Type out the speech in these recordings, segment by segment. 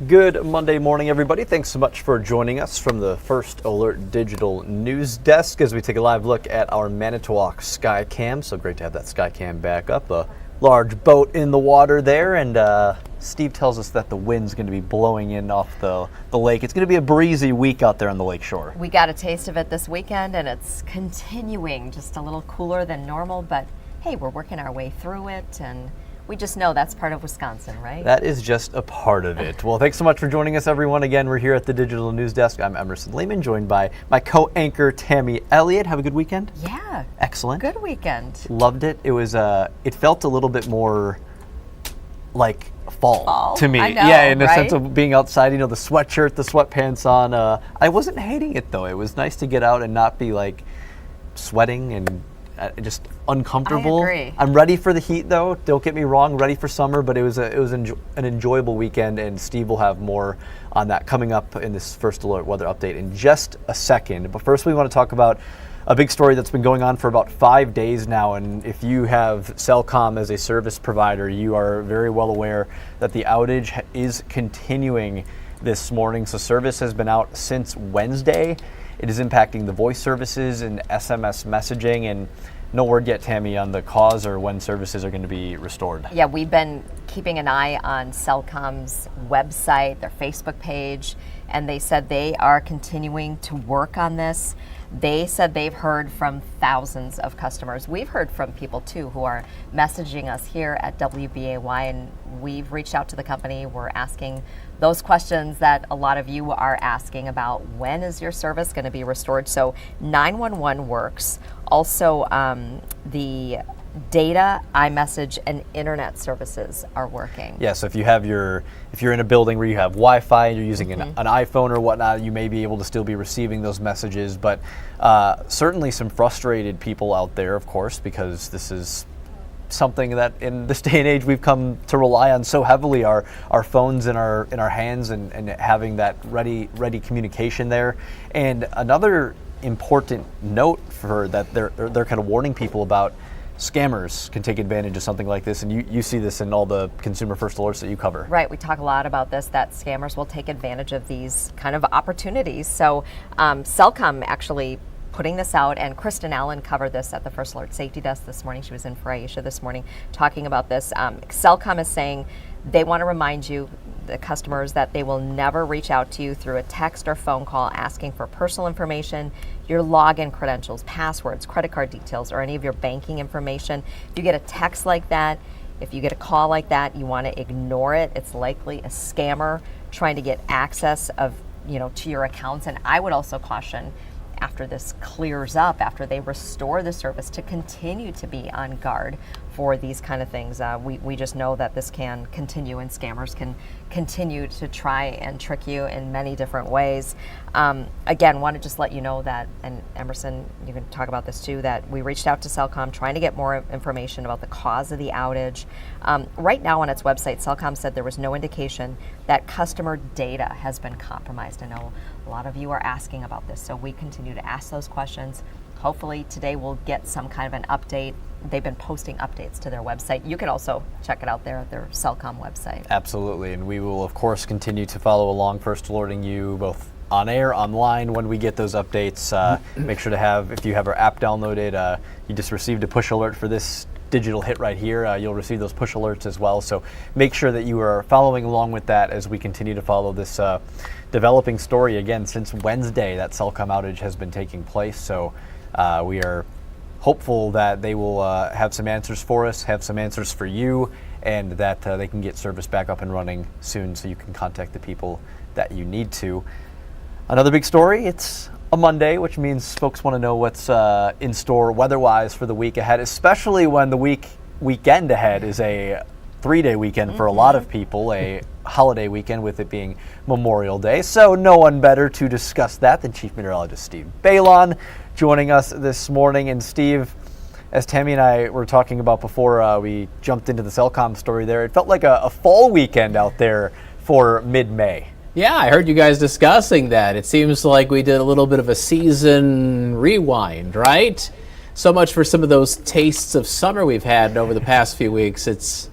Good Monday morning, everybody. Thanks so much for joining us from the First Alert Digital News Desk as we take a live look at our Manitowoc Skycam. So great to have that Skycam back up. A large boat in the water there, and Steve tells us that the wind's going to be blowing in off the lake. It's going to be a breezy week out there on the lake shore. We got a taste of it this weekend, and it's continuing, just a little cooler than normal, but hey, we're working our way through it, and we just know that's part of Wisconsin, right? That is just a part of it. Well, thanks so much for joining us, everyone. Again, we're here at the Digital News Desk. I'm Emerson Lehman, joined by my co-anchor, Tammy Elliott. Have a good weekend? Yeah. Excellent. Good weekend. Loved it. It was, it felt a little bit more like fall to me. I know, yeah, in the right? sense of being outside, you know, the sweatshirt, the sweatpants on. I wasn't hating it, though. It was nice to get out and not be, like, sweating and just uncomfortable. I agree. I'm ready for the heat, though. Don't get me wrong, ready for summer, but it was an enjoyable weekend, and Steve will have more on that coming up in this First Alert weather update in just a second. But first, we want to talk about a big story that's been going on for about 5 days now, and if you have Cellcom as a service provider, you are very well aware that the outage is continuing this morning. So service has been out since Wednesday. It is impacting the voice services and SMS messaging, and no word yet, Tammy, on the cause or when services are going to be restored. Yeah, we've been keeping an eye on Cellcom's website, their Facebook page, and they said they are continuing to work on this. They said they've heard from thousands of customers. We've heard from people, too, who are messaging us here at WBAY, and we've reached out to the company. We're asking those questions that a lot of you are asking about. When is your service going to be restored? So 911 works. Also, the data, iMessage, and internet services are working. Yeah, so if you're in a building where you have Wi-Fi and you're using an iPhone or whatnot, you may be able to still be receiving those messages. But certainly some frustrated people out there, of course, because this is something that in this day and age we've come to rely on so heavily, our phones in our hands, and having that ready communication there. And another important note for that they're kind of warning people about: scammers can take advantage of something like this, and you see this in all the consumer first alerts that you cover. Right, we talk a lot about this, that scammers will take advantage of these kind of opportunities. So Cellcom actually putting this out, and Kristen Allen covered this at the First Alert Safety Desk this morning. She was in for Aisha this morning talking about this. Cellcom is saying they want to remind you, the customers, that they will never reach out to you through a text or phone call asking for personal information, your login credentials, passwords, credit card details, or any of your banking information. If you get a text like that, if you get a call like that, you want to ignore it. It's likely a scammer trying to get access to your accounts. And I would also caution, after this clears up, after they restore the service, to continue to be on guard for these kind of things. We just know that this can continue, and scammers can continue to try and trick you in many different ways. Again, want to just let you know that, and Emerson, you can talk about this too, that we reached out to Cellcom trying to get more information about the cause of the outage. Right now on its website, Cellcom said there was no indication that customer data has been compromised. I know a lot of you are asking about this, so we continue to ask those questions. Hopefully today we'll get some kind of an update. They've been posting updates to their website. You can also check it out there at their Cellcom website. Absolutely, and we will, of course, continue to follow along, first alerting you both on air, online, when we get those updates. Make sure to have, if you have our app downloaded, you just received a push alert for this digital hit right here. You'll receive those push alerts as well. So make sure that you are following along with that as we continue to follow this developing story. Again, since Wednesday, that Cellcom outage has been taking place. So we are hopeful that they will have some answers for us, have some answers for you, and that they can get service back up and running soon so you can contact the people that you need to. Another big story, it's a Monday, which means folks want to know what's in store weather-wise for the week ahead, especially when the weekend ahead is a 3-day weekend for a lot of people, a holiday weekend with it being Memorial Day. So no one better to discuss that than Chief Meteorologist Steve Balon joining us this morning. And Steve, as Tammy and I were talking about before we jumped into the Cellcom story there, it felt like a fall weekend out there for mid-May. Yeah, I heard you guys discussing that. It seems like we did a little bit of a season rewind, right? So much for some of those tastes of summer we've had over the past few weeks. It's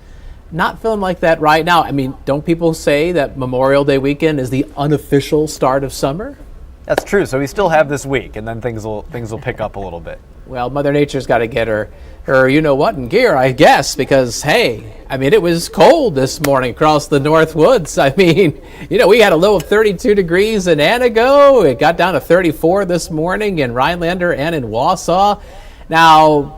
Not feeling like that right now. I mean, don't people say that Memorial Day weekend is the unofficial start of summer? That's true. So we still have this week, and then things will pick up a little bit. Well, Mother Nature's got to get her you know what in gear, I guess, because hey, I mean, it was cold this morning across the North Woods. I mean, we had a low of 32 degrees in Anago. It got down to 34 this morning in Rhinelander and in Wausau. Now,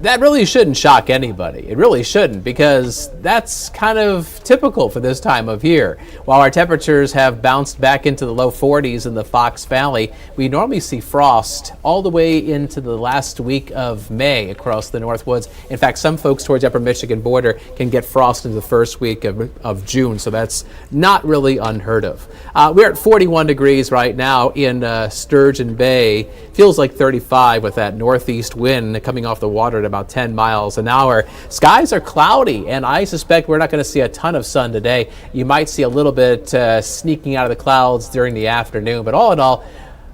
that really shouldn't shock anybody. It really shouldn't, because that's kind of typical for this time of year. While our temperatures have bounced back into the low 40s in the Fox Valley, we normally see frost all the way into the last week of May across the North Woods. In fact, some folks towards the upper Michigan border can get frost into the first week of June, so that's not really unheard of. We're at 41 degrees right now in Sturgeon Bay. Feels like 35 with that northeast wind coming off the water at about 10 miles an hour. Skies are cloudy, and I suspect we're not going to see a ton of sun today. You might see a little bit sneaking out of the clouds during the afternoon, but all in all,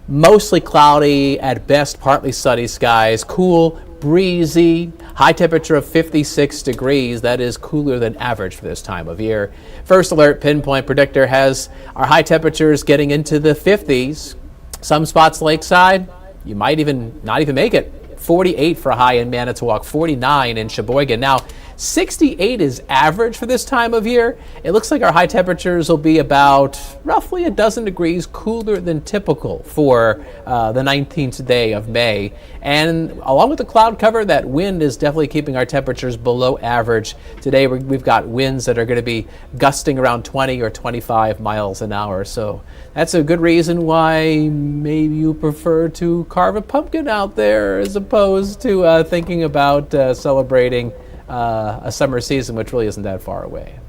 mostly cloudy, at best partly sunny skies, cool, breezy, high temperature of 56 degrees. That is cooler than average for this time of year. First Alert Pinpoint Predictor has our high temperatures getting into the 50s. Some spots lakeside, you might not even make it. 48 for a high in Manitowoc, 49 in Sheboygan. Now, 68 is average for this time of year. It looks like our high temperatures will be about roughly a dozen degrees cooler than typical for the 19th day of May. And along with the cloud cover, that wind is definitely keeping our temperatures below average. Today, we've got winds that are going to be gusting around 20 or 25 miles an hour. So that's a good reason why maybe you prefer to carve a pumpkin out there as opposed to thinking about celebrating a summer season, which really isn't that far away.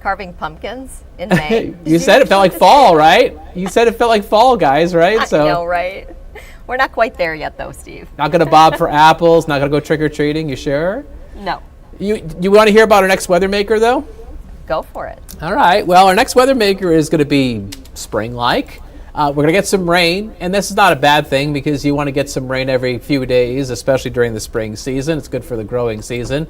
Carving pumpkins in May. You said it felt like fall, right? You said it felt like fall, guys, right? I know, right? We're not quite there yet, though, Steve. Not going to bob for apples, not going to go trick-or-treating, you sure? No. You want to hear about our next weather maker, though? Go for it. All right. Well, our next weather maker is going to be spring-like. We're going to get some rain, and this is not a bad thing because you want to get some rain every few days, especially during the spring season. It's good for the growing season.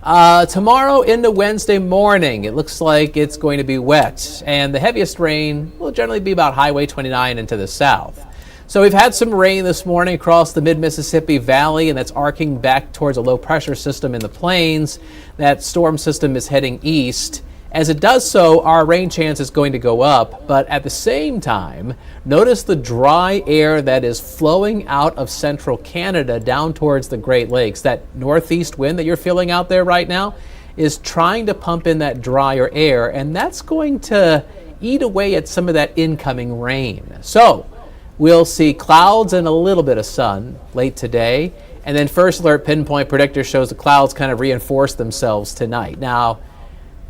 Tomorrow into Wednesday morning, it looks like it's going to be wet, and the heaviest rain will generally be about Highway 29 into the south. So we've had some rain this morning across the mid-Mississippi Valley, and that's arcing back towards a low-pressure system in the plains. That storm system is heading east. As it does so, our rain chance is going to go up, but at the same time, notice the dry air that is flowing out of central Canada down towards the Great Lakes. That northeast wind that you're feeling out there right now is trying to pump in that drier air, and that's going to eat away at some of that incoming rain. So we'll see clouds and a little bit of sun late today, and then First Alert Pinpoint Predictor shows the clouds kind of reinforce themselves tonight. Now,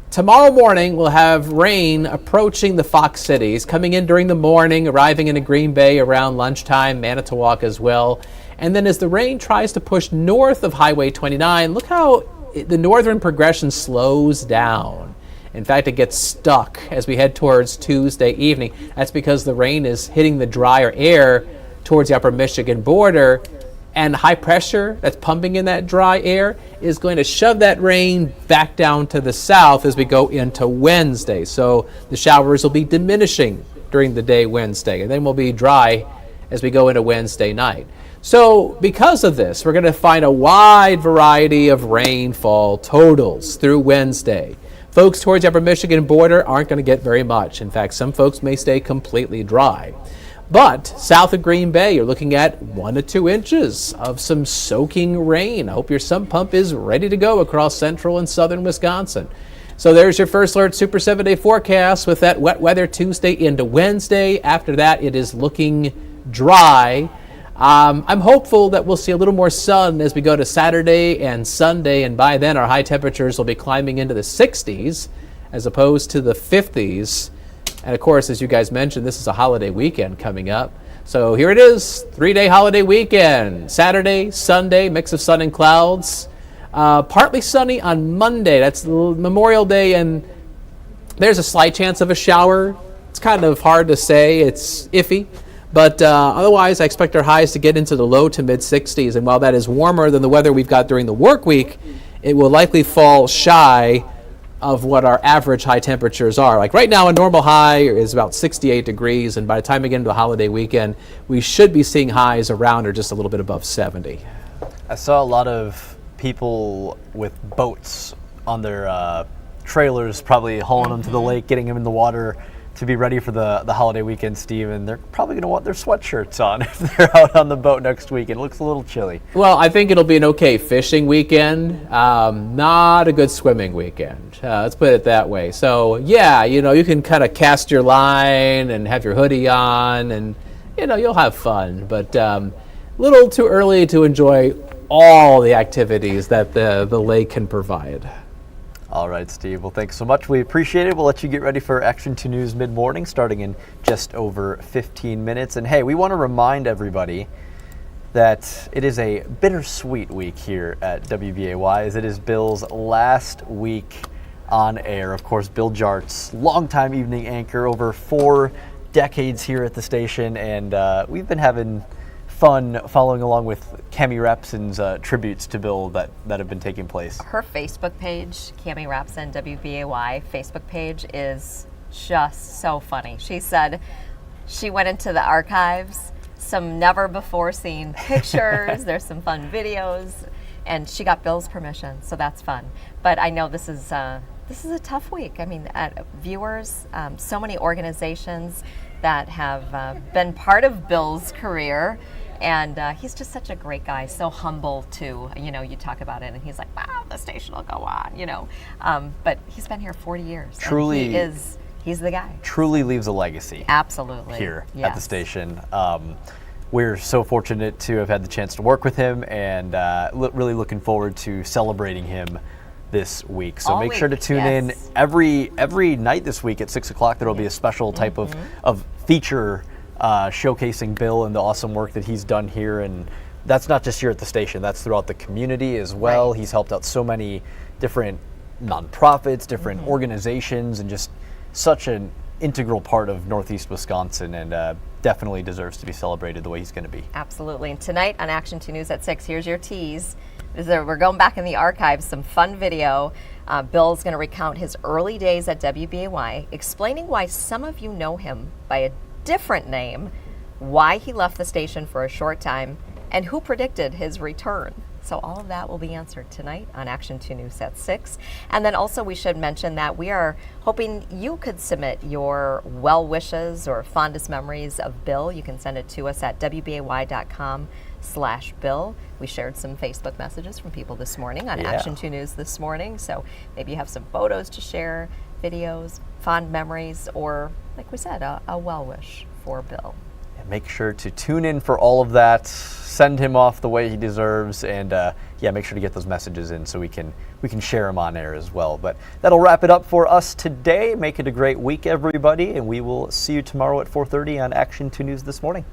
tomorrow morning, we'll have rain approaching the Fox cities, coming in during the morning, arriving into Green Bay around lunchtime, Manitowoc as well. And then as the rain tries to push north of Highway 29, look how the northern progression slows down. In fact, it gets stuck as we head towards Tuesday evening. That's because the rain is hitting the drier air towards the upper Michigan border, and high pressure that's pumping in that dry air is going to shove that rain back down to the south as we go into Wednesday. So the showers will be diminishing during the day Wednesday, and then we'll be dry as we go into Wednesday night. So because of this, we're going to find a wide variety of rainfall totals through Wednesday. Folks towards the upper Michigan border aren't going to get very much. In fact, some folks may stay completely dry. But south of Green Bay, you're looking at 1 to 2 inches of some soaking rain. I hope your sump pump is ready to go across central and southern Wisconsin. So there's your First Alert Super 7-day forecast with that wet weather Tuesday into Wednesday. After that, it is looking dry. I'm hopeful that we'll see a little more sun as we go to Saturday and Sunday, and by then our high temperatures will be climbing into the 60s as opposed to the 50s. And of course, as you guys mentioned, this is a holiday weekend coming up. So here it is, 3-day holiday weekend. Saturday, Sunday, mix of sun and clouds. Partly sunny on Monday. That's Memorial Day, and there's a slight chance of a shower. It's kind of hard to say. It's iffy. But otherwise, I expect our highs to get into the low to mid 60s. And while that is warmer than the weather we've got during the work week, it will likely fall shy of what our average high temperatures are. Like right now, a normal high is about 68 degrees, and by the time we get into the holiday weekend, we should be seeing highs around or just a little bit above 70. I saw a lot of people with boats on their trailers, probably hauling them to the lake, getting them in the water to be ready for the holiday weekend, Steve, and they're probably going to want their sweatshirts on if they're out on the boat next week. It looks a little chilly. Well, I think it'll be an okay fishing weekend, not a good swimming weekend. Let's put it that way. So, yeah, you can kind of cast your line and have your hoodie on, and, you'll have fun. But a little too early to enjoy all the activities that the lake can provide. All right, Steve. Well, thanks so much. We appreciate it. We'll let you get ready for Action 2 News mid-morning, starting in just over 15 minutes. And hey, we want to remind everybody that it is a bittersweet week here at WBAY, as it is Bill's last week on air. Of course, Bill Jart's longtime evening anchor, over 4 decades here at the station, and we've been having fun following along with Cami Rapson's tributes to Bill that have been taking place. Her Facebook page, Cami Rapson, WBAY Facebook page, is just so funny. She said she went into the archives, some never before seen pictures, there's some fun videos, and she got Bill's permission, so that's fun. But I know this is a tough week. I mean, viewers, so many organizations that have been part of Bill's career. And he's just such a great guy, so humble too. You talk about it, and he's like, "Wow, the station will go on," But he's been here 40 years. Truly, he's the guy. Truly leaves a legacy. Absolutely. Here yes. at the station. We're so fortunate to have had the chance to work with him, and really looking forward to celebrating him this week. So make sure to tune in every night this week at 6 o'clock. There will be a special type of feature showcasing Bill and the awesome work that he's done here, and that's not just here at the station, that's throughout the community as well. Right. He's helped out so many different nonprofits, different organizations, and just such an integral part of Northeast Wisconsin, and definitely deserves to be celebrated the way he's going to be. Absolutely. And tonight on Action 2 News at 6, here's your tease. We're going back in the archives, some fun video. Bill's going to recount his early days at WBAY, explaining why some of you know him by a different name, why he left the station for a short time, and who predicted his return. So all of that will be answered tonight on Action 2 News at 6. And then also we should mention that we are hoping you could submit your well wishes or fondest memories of Bill. You can send it to us at WBAY.com/Bill. We shared some Facebook messages from people this morning on Action 2 News this morning. So maybe you have some photos to share, videos, fond memories, or like we said, a well wish for Bill. Make sure to tune in for all of that. Send him off the way he deserves, and make sure to get those messages in so we can share them on air as well. But that'll wrap it up for us today. Make it a great week, everybody, and we will see you tomorrow at 4:30 on Action 2 News this morning.